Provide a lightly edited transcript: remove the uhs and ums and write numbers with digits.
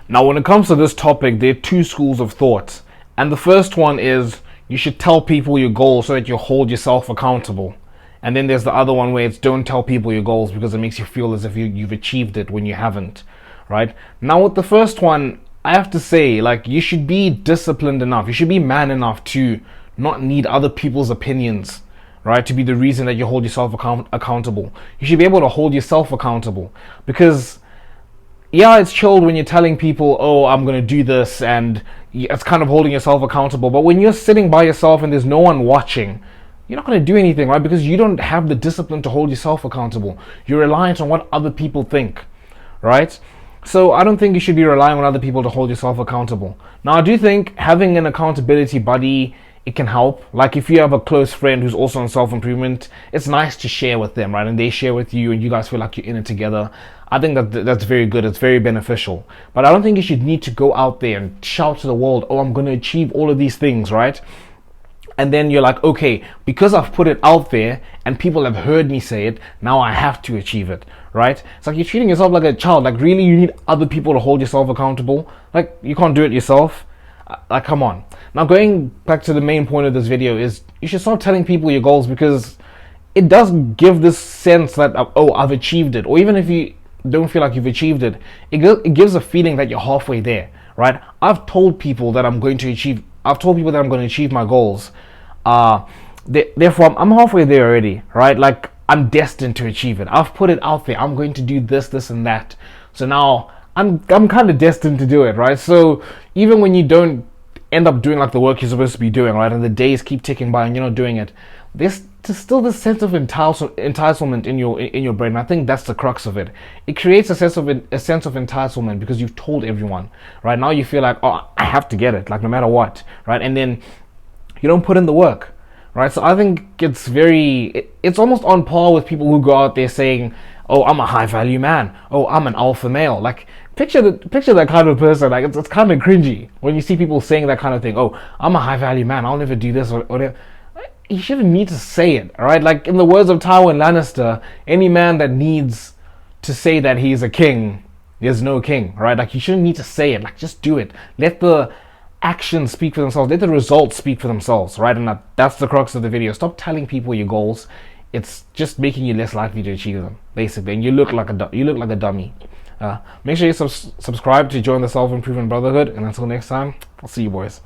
Now, when it comes to this topic, there are two schools of thought. And the first one is you should tell people your goals so that you hold yourself accountable. And then there's the other one where it's don't tell people your goals because it makes you feel as if you've achieved it when you haven't, right? Now, with the first one, I have to say, like, you should be disciplined enough. You should be man enough to not need other people's opinions, right, to be the reason that you hold yourself accountable. You should be able to hold yourself accountable because, yeah, it's chilled when you're telling people, oh, I'm going to do this, and it's kind of holding yourself accountable. But when you're sitting by yourself and there's no one watching, you're not going to do anything, right? Because you don't have the discipline to hold yourself accountable. You're reliant on what other people think, right? So I don't think you should be relying on other people to hold yourself accountable. Now, I do think having an accountability buddy, it can help. Like if you have a close friend who's also on self-improvement, it's nice to share with them, right? And they share with you and you guys feel like you're in it together. I think that's very good. It's very beneficial. But I don't think you should need to go out there and shout to the world, oh, I'm going to achieve all of these things, right? And then you're like, okay, because I've put it out there and people have heard me say it, now I have to achieve it, right? It's like you're treating yourself like a child. Like really, you need other people to hold yourself accountable. Like you can't do it yourself. Like, come on. Now, going back to the main point of this video is you should start telling people your goals because it does give this sense that, oh, I've achieved it. Or even if you don't feel like you've achieved it, it gives a feeling that you're halfway there, right? I've told people that I'm going to achieve my goals. Therefore, I'm halfway there already, right? Like, I'm destined to achieve it. I've put it out there. I'm going to do this, this, and that. So now I'm kind of destined to do it, right? So even when you don't end up doing like the work you're supposed to be doing, right, and the days keep ticking by and you're not doing it, there's still this sense of entitlement in your brain. And I think that's the crux of it. It creates a sense of entitlement because you've told everyone, right? Now you feel like, oh, I have to get it, like no matter what, right? And then you don't put in the work, right? So I think it's almost on par with people who go out there saying, oh, I'm a high value man. Oh, I'm an alpha male. Like picture that kind of person. Like it's kind of cringy when you see people saying that kind of thing. Oh, I'm a high value man. I'll never do this or whatever. You shouldn't need to say it, all right? Like in the words of Tywin Lannister, any man that needs to say that he's a king is no king, right? Like you shouldn't need to say it. Like just do it. Let the actions speak for themselves. Let the results speak for themselves, right? And that's the crux of the video. Stop telling people your goals. It's just making you less likely to achieve them, basically. And you look like a dummy. Make sure you subscribe to join the Self-Improvement Brotherhood. And until next time, I'll see you boys.